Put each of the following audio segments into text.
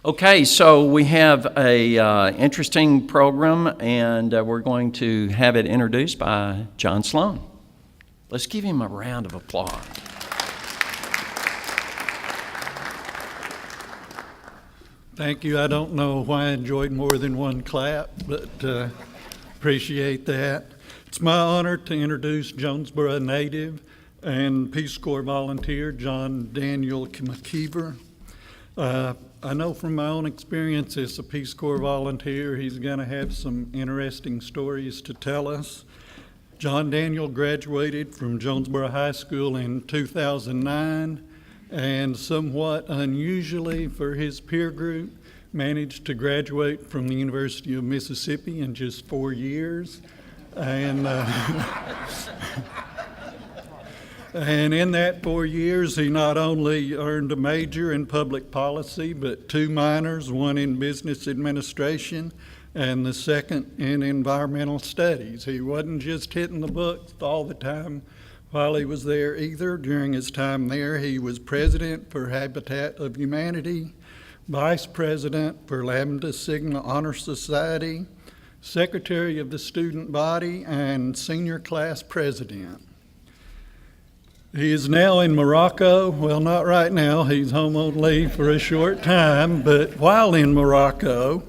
Okay, so we have a interesting program, and we're going to have it introduced by John Sloan. Let's give him a round of applause. Thank you. I don't know why I enjoyed more than one clap, but appreciate that. It's my honor to introduce Jonesboro native and Peace Corps volunteer John Daniel McKiever. I know from my own experience as a Peace Corps volunteer, he's going to have some interesting stories to tell us. John Daniel graduated from Jonesboro High School in 2009, and somewhat unusually for his peer group, managed to graduate from the University of Mississippi in just 4 years. And in that 4 years, he not only earned a major in public policy, but 2 minors, one in business administration and the second in environmental studies. He wasn't just hitting the books all the time while he was there either. During his time there, he was president for Habitat of Humanity, vice president for Lambda Sigma Honor Society, secretary of the student body, and senior class president. He is now in Morocco. Well, not right now. He's home on leave for a short time. But while in Morocco,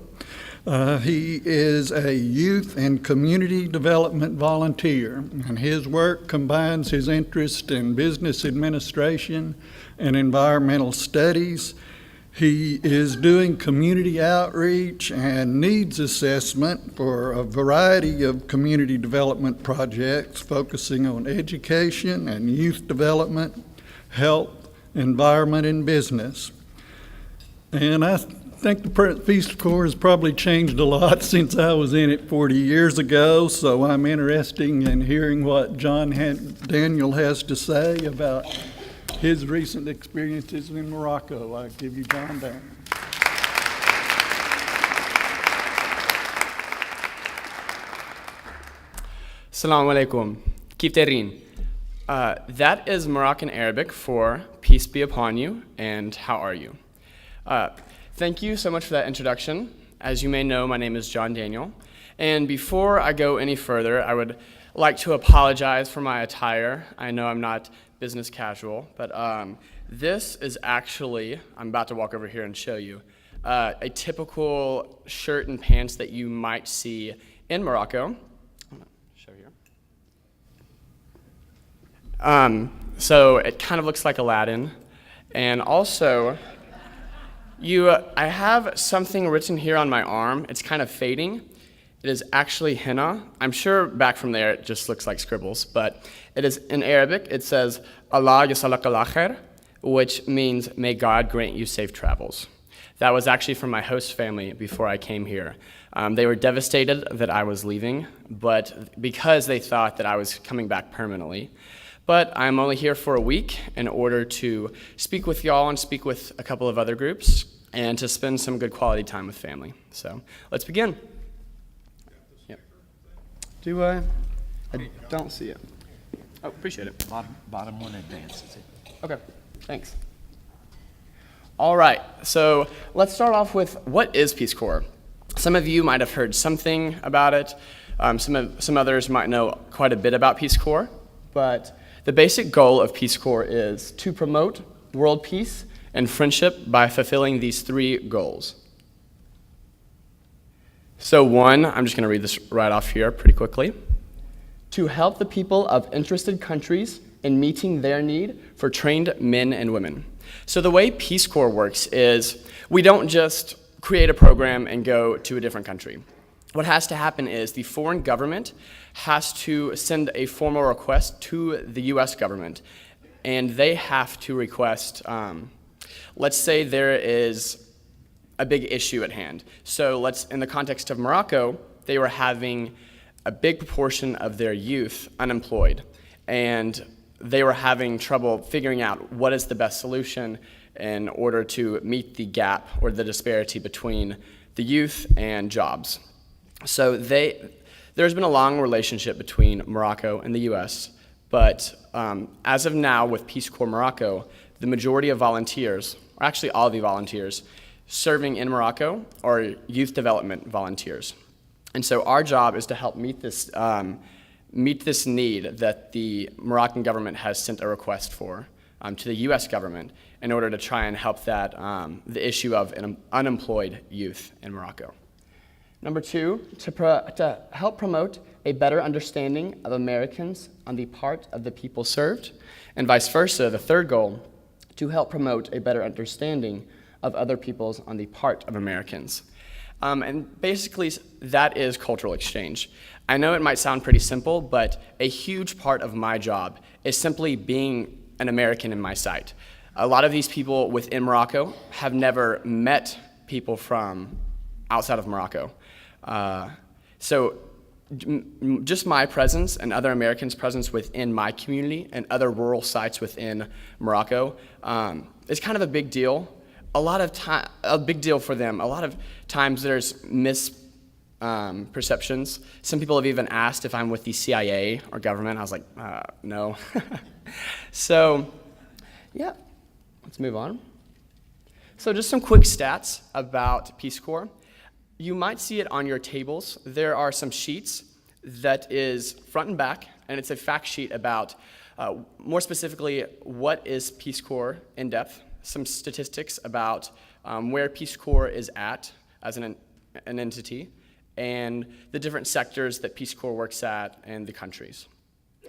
he is a youth and community development volunteer. And his work combines his interest in business administration and environmental studies. He is doing community outreach and needs assessment for a variety of community development projects focusing on education and youth development, health, environment, and business. And I think the Peace Corps has probably changed a lot since I was in it 40 years ago, so I'm interested in hearing what John Daniel has to say about his recent experiences in Morocco. I give you John Daniel. Assalamu alaikum. Kif darin? That is Moroccan Arabic for peace be upon you and how are you? Thank you so much for that introduction. As you may know, my name is John Daniel. And before I go any further, I would like to apologize for my attire. I know I'm not business casual, but this is actually, I'm about to walk over here and show you, a typical shirt and pants that you might see in Morocco. I'm gonna show here. So it kind of looks like Aladdin. And also, I have something written here on my arm. It's kind of fading. It is actually henna. I'm sure back from there it just looks like scribbles, but it is in Arabic. It says, Allah yasalak al-akhir, which means, may God grant you safe travels. That was actually from my host family before I came here. They were devastated that I was leaving, but because they thought that I was coming back permanently. But I'm only here for a week in order to speak with y'all and speak with a couple of other groups and to spend some good quality time with family. So let's begin. Yep. Do I? I don't see it. Oh, appreciate it. Bottom one advances it. Okay, thanks. All right, so let's start off with what is Peace Corps? Some of you might have heard something about it. Some others might know quite a bit about Peace Corps, but the basic goal of Peace Corps is to promote world peace and friendship by fulfilling these 3 goals. So 1, I'm just going to read this right off here pretty quickly. To help the people of interested countries in meeting their need for trained men and women. So the way Peace Corps works is we don't just create a program and go to a different country. What has to happen is the foreign government has to send a formal request to the US government, and they have to request, let's say there is a big issue at hand. So in the context of Morocco, they were having a big proportion of their youth unemployed, and they were having trouble figuring out what is the best solution in order to meet the gap or the disparity between the youth and jobs. So there's been a long relationship between Morocco and the US, but as of now with Peace Corps Morocco, the majority of volunteers, or actually all of the volunteers, serving in Morocco or youth development volunteers. And so our job is to help meet this need that the Moroccan government has sent a request for to the U.S. government in order to try and help that the issue of unemployed youth in Morocco. Number two, to help promote a better understanding of Americans on the part of the people served, and vice versa. The third goal, to help promote a better understanding of other peoples on the part of Americans. And basically, that is cultural exchange. I know it might sound pretty simple, but a huge part of my job is simply being an American in my sight. A lot of these people within Morocco have never met people from outside of Morocco. So just my presence and other Americans' presence within my community and other rural sites within Morocco is kind of a big deal. A big deal for them. A lot of times there's misperceptions. Some people have even asked if I'm with the CIA or government. I was like, no. So, yeah, let's move on. So just some quick stats about Peace Corps. You might see it on your tables. There are some sheets that is front and back, and it's a fact sheet about, more specifically, what is Peace Corps in depth, some statistics about where Peace Corps is at as an entity, and the different sectors that Peace Corps works at and the countries.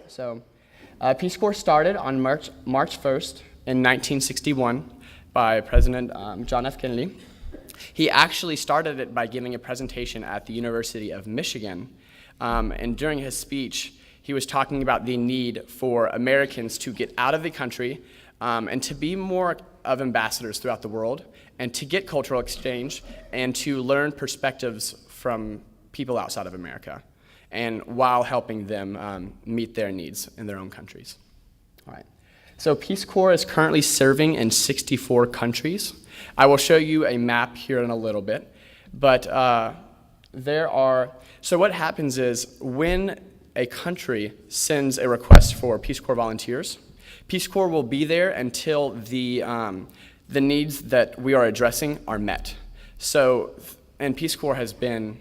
So, Peace Corps started on March 1st in 1961 by President John F. Kennedy. He actually started it by giving a presentation at the University of Michigan, and during his speech, he was talking about the need for Americans to get out of the country and to be more of ambassadors throughout the world, and to get cultural exchange, and to learn perspectives from people outside of America, and while helping them meet their needs in their own countries. All right. So Peace Corps is currently serving in 64 countries. I will show you a map here in a little bit, but so what happens is when a country sends a request for Peace Corps volunteers, Peace Corps will be there until the needs that we are addressing are met. So, and Peace Corps has been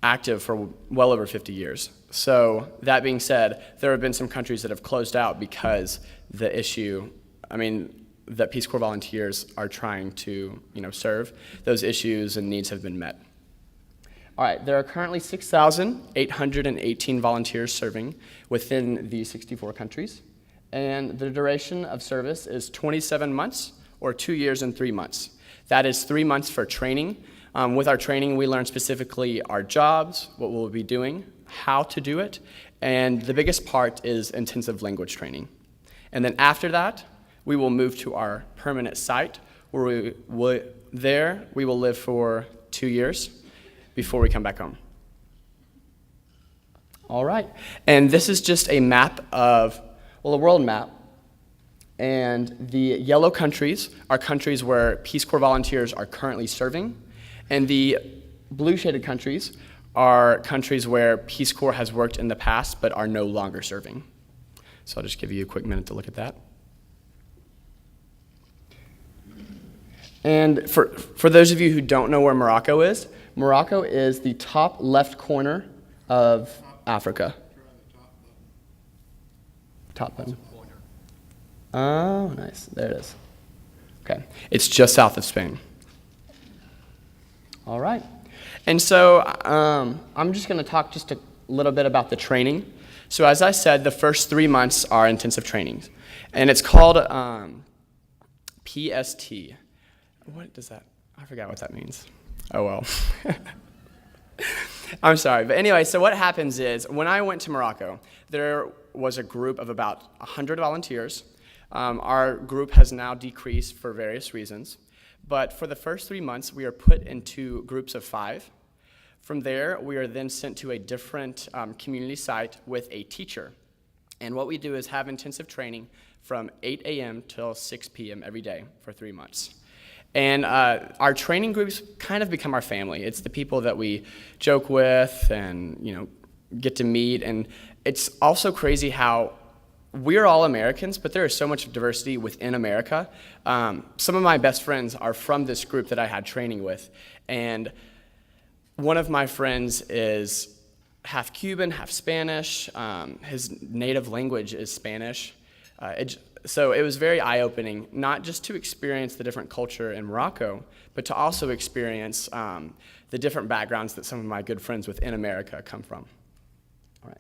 active for well over 50 years. So that being said, there have been some countries that have closed out because the issue, that Peace Corps volunteers are trying to, serve, those issues and needs have been met. All right, there are currently 6,818 volunteers serving within the 64 countries, and the duration of service is 27 months or 2 years and 3 months. That is 3 months for training. With our training, we learn specifically our jobs, what we'll be doing, how to do it, and the biggest part is intensive language training. And then after that, we will move to our permanent site, where we will live for 2 years before we come back home. All right, and this is just a map of, a world map, and the yellow countries are countries where Peace Corps volunteers are currently serving, and the blue shaded countries are countries where Peace Corps has worked in the past but are no longer serving. So I'll just give you a quick minute to look at that. And for those of you who don't know where Morocco is the top left corner of Africa. Top button. Oh, nice. There it is. Okay. It's just south of Spain. All right. And so I'm just going to talk just a little bit about the training. So as I said, the first 3 months are intensive trainings. And it's called PST. What does that? I forgot what that means. Oh, well. I'm sorry. But anyway, so what happens is when I went to Morocco, there was a group of about 100 volunteers. Our group has now decreased for various reasons. But for the first 3 months, we are put into groups of 5. From there, we are then sent to a different community site with a teacher. And what we do is have intensive training from 8 a.m. till 6 p.m. every day for 3 months. And our training groups kind of become our family. It's the people that we joke with and get to meet. And it's also crazy how we're all Americans, but there is so much diversity within America. Some of my best friends are from this group that I had training with, and one of my friends is half Cuban, half Spanish. His native language is Spanish. So it was very eye-opening, not just to experience the different culture in Morocco, but to also experience the different backgrounds that some of my good friends within America come from. All right.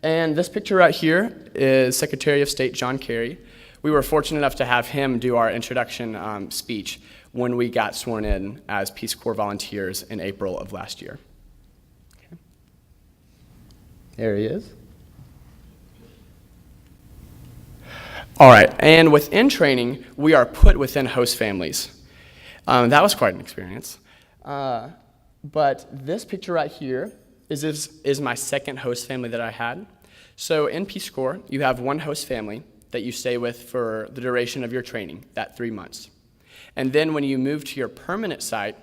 And this picture right here is Secretary of State John Kerry. We were fortunate enough to have him do our introduction speech when we got sworn in as Peace Corps volunteers in April of last year. Okay. There he is. All right, and within training, we are put within host families. That was quite an experience. But this picture right here is my second host family that I had. So in Peace Corps, you have one host family that you stay with for the duration of your training, that 3 months. And then when you move to your permanent site,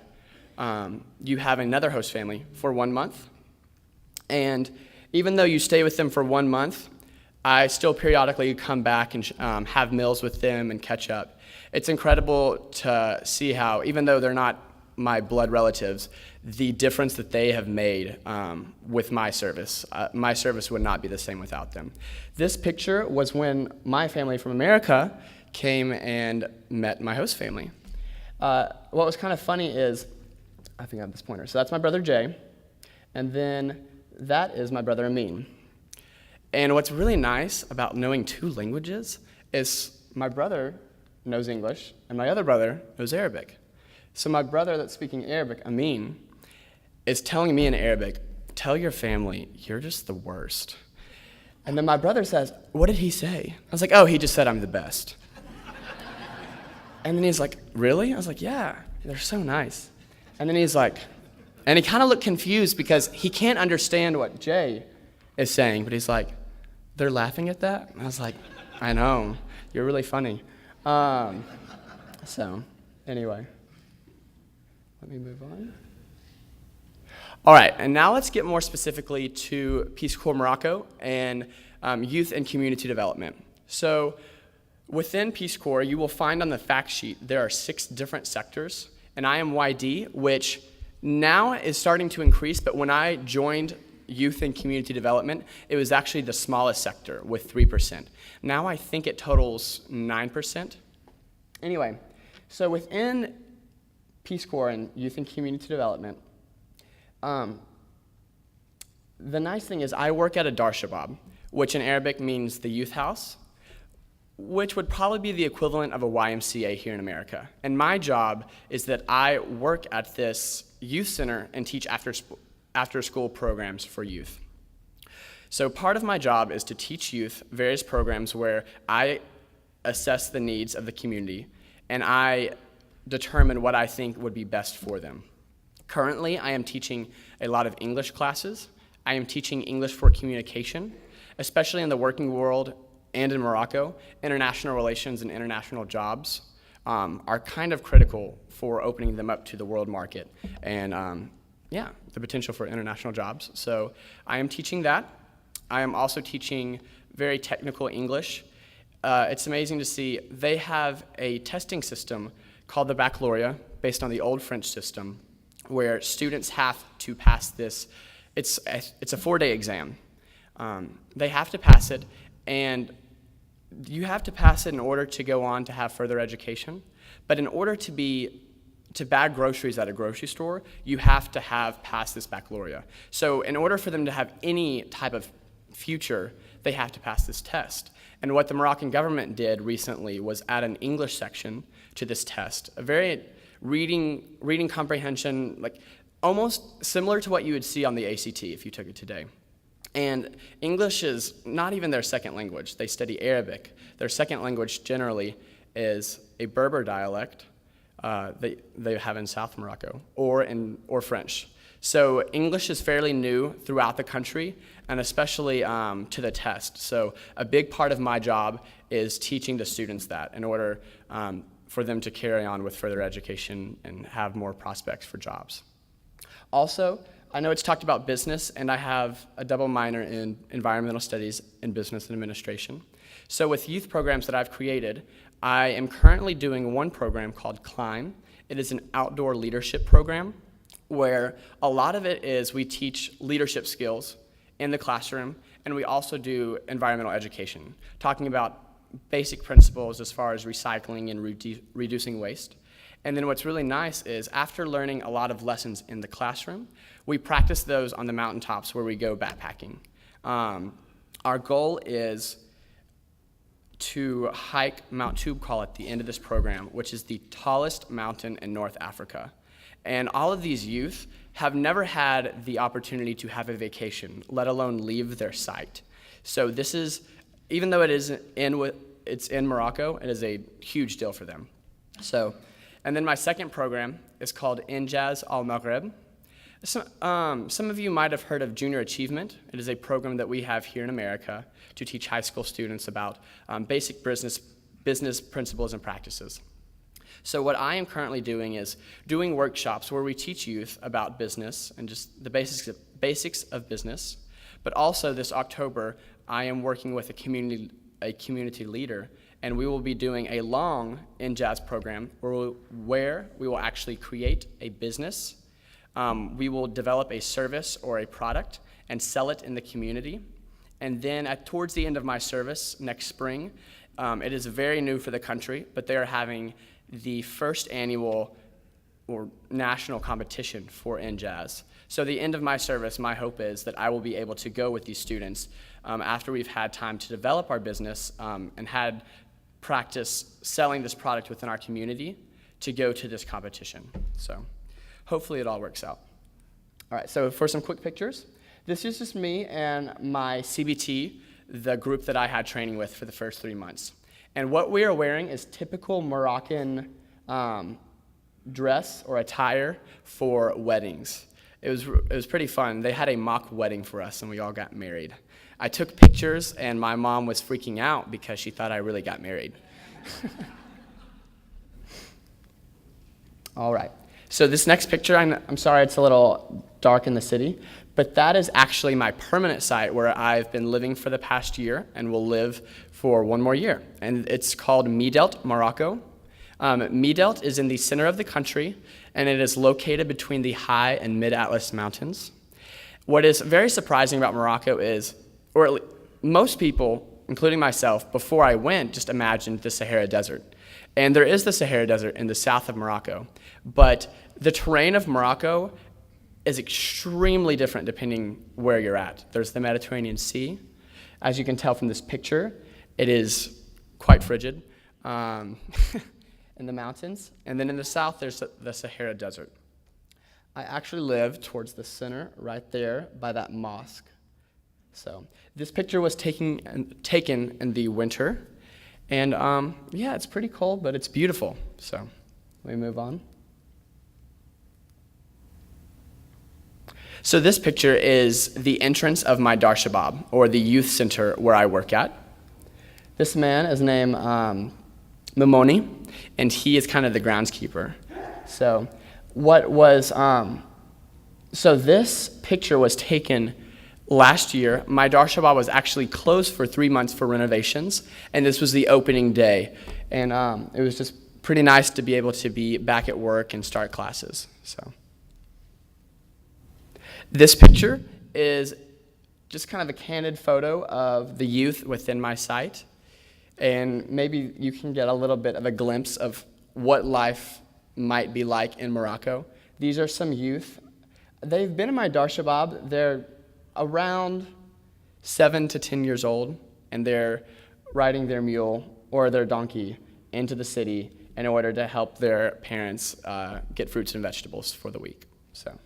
you have another host family for 1 month. And even though you stay with them for 1 month, I still periodically come back and have meals with them and catch up. It's incredible to see how, even though they're not my blood relatives, the difference that they have made with my service. My service would not be the same without them. This picture was when my family from America came and met my host family. What was kind of funny is, I think I have this pointer. So that's my brother Jay, and then that is my brother Amin. And what's really nice about knowing 2 languages is my brother knows English and my other brother knows Arabic. So my brother that's speaking Arabic, Amin, is telling me in Arabic, "Tell your family, you're just the worst." And then my brother says, "What did he say?" I was like, "Oh, he just said I'm the best." And then he's like, "Really?" I was like, "Yeah, they're so nice." And then he's like, and he kind of looked confused because he can't understand what Jay is saying, but he's like, "They're laughing at that?" And I was like, "I know, you're really funny." So, anyway, let me move on. All right, and now let's get more specifically to Peace Corps Morocco and youth and community development. So, within Peace Corps, you will find on the fact sheet there are 6 different sectors, and I am YD, which now is starting to increase, but when I joined youth and community development, it was actually the smallest sector with 3%. Now I think it totals 9%. Anyway, so within Peace Corps and youth and community development, the nice thing is I work at a Dar Shabab, which in Arabic means the youth house, which would probably be the equivalent of a YMCA here in America. And my job is that I work at this youth center and teach after-school programs for youth. So part of my job is to teach youth various programs where I assess the needs of the community and I determine what I think would be best for them. Currently, I am teaching a lot of English classes. I am teaching English for communication, especially in the working world and in Morocco. International relations and international jobs are kind of critical for opening them up to the world market and the potential for international jobs. So I am teaching that. I am also teaching very technical English. It's amazing to see they have a testing system called the baccalaureate based on the old French system where students have to pass this. It's a 4-day exam. They have to pass it, and you have to pass it in order to go on to have further education. But in order to bag groceries at a grocery store, you have to have passed this baccalaureate. So in order for them to have any type of future, they have to pass this test. And what the Moroccan government did recently was add an English section to this test, a very reading comprehension, like almost similar to what you would see on the ACT if you took it today. And English is not even their second language. They study Arabic. Their second language generally is a Berber dialect they have in South Morocco, or French. So English is fairly new throughout the country, and especially to the test. So a big part of my job is teaching the students that in order for them to carry on with further education and have more prospects for jobs. Also, I know it's talked about business, and I have a double minor in environmental studies and business and administration. So with youth programs that I've created, I am currently doing one program called Climb. It is an outdoor leadership program where a lot of it is we teach leadership skills in the classroom, and we also do environmental education, talking about basic principles as far as recycling and reducing waste. And then what's really nice is after learning a lot of lessons in the classroom, we practice those on the mountaintops where we go backpacking. Our goal is to hike Mount Toubkal at the end of this program, which is the tallest mountain in North Africa. And all of these youth have never had the opportunity to have a vacation, let alone leave their site. So this is, even though it's in Morocco, it is a huge deal for them. So, and then my second program is called Injaz Al Maghreb. Some of you might have heard of Junior Achievement. It is a program that we have here in America to teach high school students about basic business principles and practices. So what I am currently doing is doing workshops where we teach youth about business and just the basics of business. But also this October, I am working with a community leader, and we will be doing a long Injaz program where we will actually create a business. We will develop a service or a product and sell it in the community. And then towards the end of my service next spring, it is very new for the country, but they are having the first annual or national competition for Injaz. So the end of my service, my hope is that I will be able to go with these students after we've had time to develop our business and had practice selling this product within our community to go to this competition. So hopefully it all works out. All right, so for some quick pictures, this is just me and my CBT, the group that I had training with for the first 3 months. And what we are wearing is typical Moroccan dress or attire for weddings. It was pretty fun. They had a mock wedding for us, and we all got married. I took pictures, and my mom was freaking out because she thought I really got married. All right. So this next picture, I'm sorry it's a little dark in the city, but that is actually my permanent site where I've been living for the past year and will live for one more year. And it's called Midelt, Morocco. Midelt is in the center of the country, and it is located between the high and mid-Atlas mountains. What is very surprising about Morocco is, or at least most people, including myself, before I went, just imagined the Sahara Desert. And there is the Sahara Desert in the south of Morocco, but the terrain of Morocco is extremely different depending where you're at. There's the Mediterranean Sea. As you can tell from this picture, it is quite frigid in the mountains. And then in the south, there's the Sahara Desert. I actually live towards the center, right there by that mosque. So this picture was taken in the winter. And yeah, it's pretty cold, but it's beautiful. So let me move on. So this picture is the entrance of my Dar Shabab, or the youth center where I work at. This man is named Mimoni, and he is kind of the groundskeeper. So so this picture was taken last year. My Dar Shabab was actually closed for 3 months for renovations, and this was the opening day. And it was just pretty nice to be able to be back at work and start classes. So this picture is just kind of a candid photo of the youth within my site, and maybe you can get a little bit of a glimpse of what life might be like in Morocco. These are some youth. They've been in my Dar Shabab. They're around 7 to 10 years old, and they're riding their mule or their donkey into the city in order to help their parents get fruits and vegetables for the week. So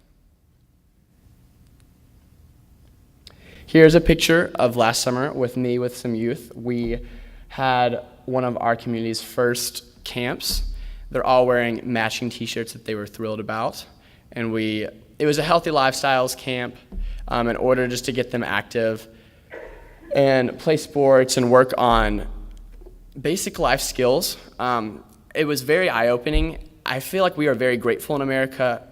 here's a picture of last summer with me with some youth. We had one of our community's first camps. They're all wearing matching t-shirts that they were thrilled about. And it was a healthy lifestyles camp in order just to get them active and play sports and work on basic life skills. It was very eye-opening. I feel like we are very grateful in America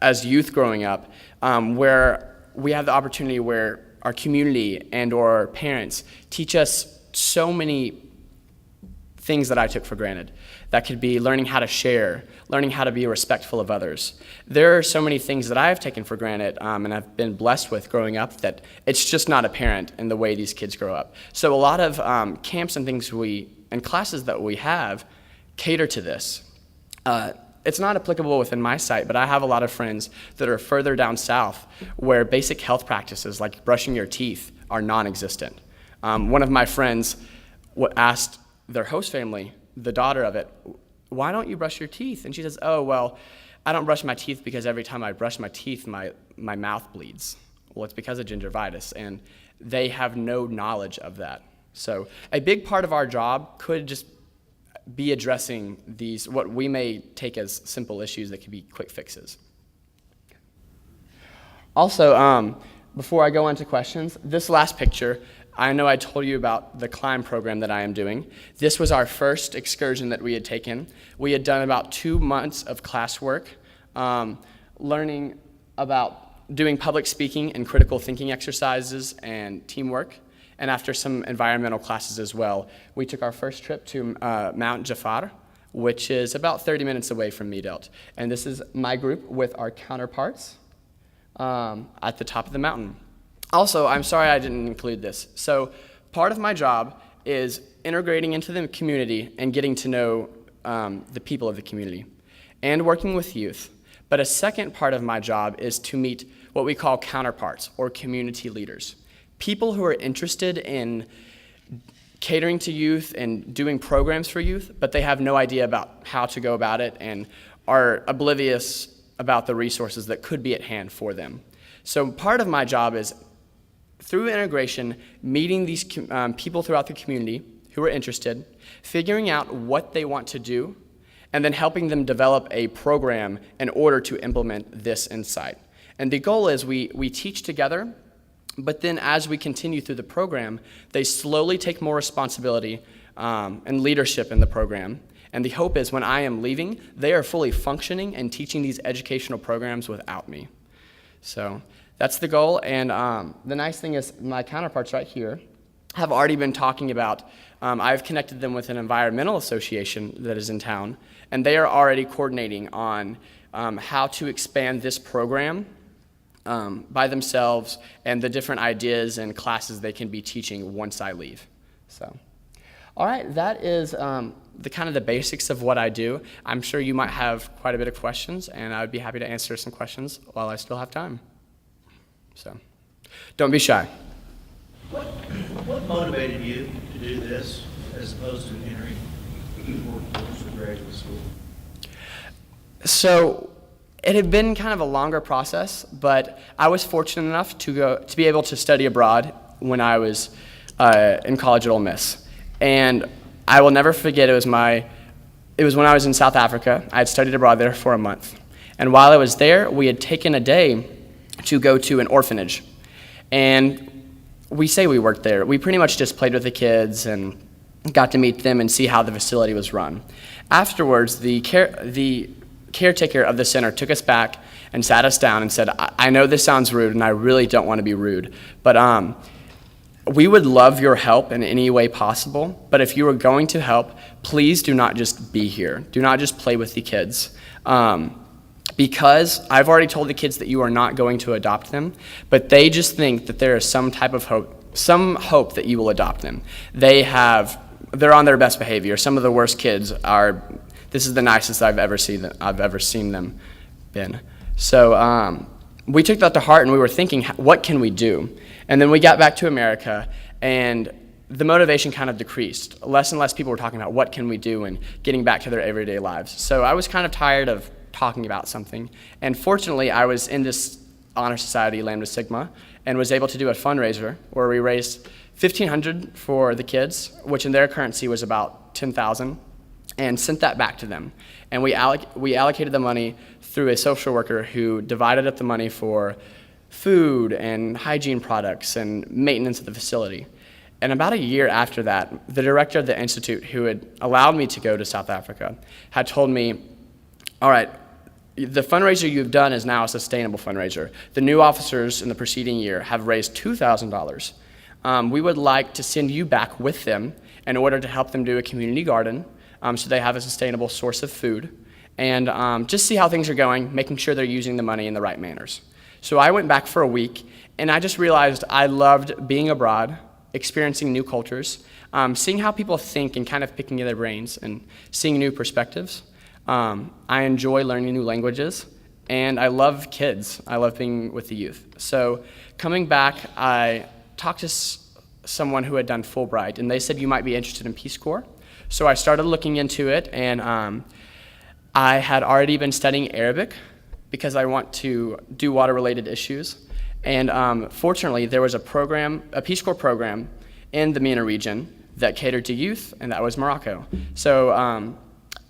as youth growing up, where we have the opportunity where our community and or parents teach us so many things that I took for granted. That could be learning how to share, learning how to be respectful of others. There are so many things that I have taken for granted and I've been blessed with growing up that it's just not apparent in the way these kids grow up. So a lot of camps and things and classes that we have cater to this. It's not applicable within my site, but I have a lot of friends that are further down south where basic health practices like brushing your teeth are non-existent. One of my friends asked their host family, the daughter of it, why don't you brush your teeth? And she says, oh, well, I don't brush my teeth because every time I brush my teeth, my mouth bleeds. Well, it's because of gingivitis, and they have no knowledge of that. So a big part of our job could just be addressing these, what we may take as simple issues that could be quick fixes. Also, before I go into questions, this last picture, I know I told you about the climb program that I am doing. This was our first excursion that we had taken. We had done about 2 months of classwork, learning about doing public speaking and critical thinking exercises and teamwork. And after some environmental classes as well, we took our first trip to Mount Jafar, which is about 30 minutes away from Midelt. And this is my group with our counterparts at the top of the mountain. Also, I'm sorry I didn't include this. So part of my job is integrating into the community and getting to know the people of the community and working with youth. But a second part of my job is to meet what we call counterparts or community leaders. People who are interested in catering to youth and doing programs for youth, but they have no idea about how to go about it and are oblivious about the resources that could be at hand for them. So part of my job is, through integration, meeting these people throughout the community who are interested, figuring out what they want to do, and then helping them develop a program in order to implement this insight. And the goal is we teach together, but then as we continue through the program, they slowly take more responsibility and leadership in the program. And the hope is when I am leaving, they are fully functioning and teaching these educational programs without me. So that's the goal, and the nice thing is my counterparts right here have already been talking about, I've connected them with an environmental association that is in town, and they are already coordinating on how to expand this program by themselves and the different ideas and classes they can be teaching once I leave. So, all right, that is the kind of the basics of what I do. I'm sure you might have quite a bit of questions, and I would be happy to answer some questions while I still have time. So, don't be shy. What motivated you to do this as opposed to entering the workforce or graduate school? So, it had been kind of a longer process, but I was fortunate enough to be able to study abroad when I was in college at Ole Miss. And I will never forget, it was when I was in South Africa. I had studied abroad there for a month. And while I was there, we had taken a day to go to an orphanage. And we say we worked there. We pretty much just played with the kids and got to meet them and see how the facility was run. Afterwards, the caretaker of the center took us back and sat us down and said, I know this sounds rude and I really don't want to be rude, but we would love your help in any way possible, but if you are going to help, please do not just be here. Do not just play with the kids. Because I've already told the kids that you are not going to adopt them, but they just think that there is some type of hope that you will adopt them. They're on their best behavior. Some of the worst kids are, this is the nicest I've ever seen them been. So we took that to heart and we were thinking, what can we do? And then we got back to America and the motivation kind of decreased. Less and less people were talking about what can we do and getting back to their everyday lives. So I was kind of tired of talking about something. And fortunately, I was in this honor society, Lambda Sigma, and was able to do a fundraiser where we raised $1,500 for the kids, which in their currency was about $10,000, and sent that back to them. And we allocated the money through a social worker who divided up the money for food and hygiene products and maintenance of the facility. And about a year after that, the director of the institute, who had allowed me to go to South Africa, had told me, all right, the fundraiser you've done is now a sustainable fundraiser. The new officers in the preceding year have raised $2,000. we would like to send you back with them in order to help them do a community garden so they have a sustainable source of food, and just see how things are going, making sure they're using the money in the right manners. So I went back for a week, and I just realized I loved being abroad, experiencing new cultures, seeing how people think and kind of picking their brains and seeing new perspectives. I enjoy learning new languages, and I love kids. I love being with the youth. So coming back, I talked to someone who had done Fulbright, and they said you might be interested in Peace Corps. So I started looking into it, and I had already been studying Arabic because I want to do water-related issues. And fortunately, there was a Peace Corps program in the MENA region that catered to youth, and that was Morocco. So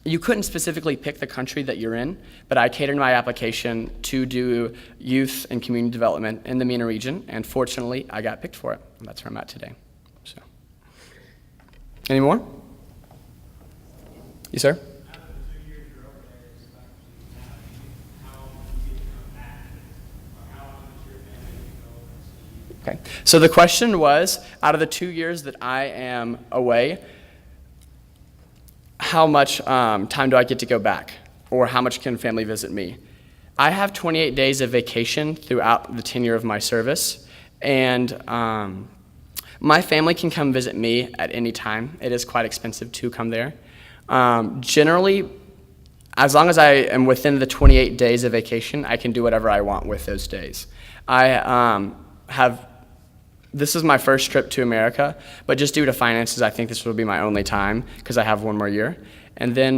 you couldn't specifically pick the country that you're in, but I catered my application to do youth and community development in the MENA region, and fortunately, I got picked for it, and that's where I'm at today. So, any more? You, sir? Okay, so the question was, out of the 2 years that I am away, how much time do I get to go back? Or how much can family visit me? I have 28 days of vacation throughout the tenure of my service, and my family can come visit me at any time. It is quite expensive to come there. Generally, as long as I am within the 28 days of vacation, I can do whatever I want with those days. This is my first trip to America, but just due to finances, I think this will be my only time because I have one more year. And then,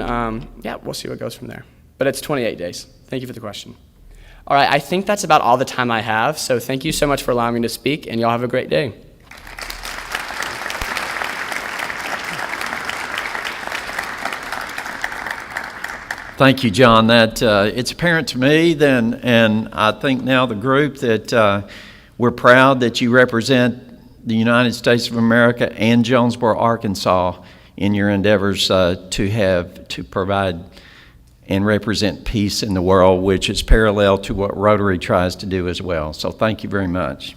yeah, we'll see what goes from there. But it's 28 days. Thank you for the question. All right, I think that's about all the time I have, so thank you so much for allowing me to speak, and y'all have a great day. Thank you, John. That it's apparent to me then, and I think now the group, that we're proud that you represent the United States of America and Jonesboro, Arkansas in your endeavors to provide and represent peace in the world, which is parallel to what Rotary tries to do as well. So thank you very much.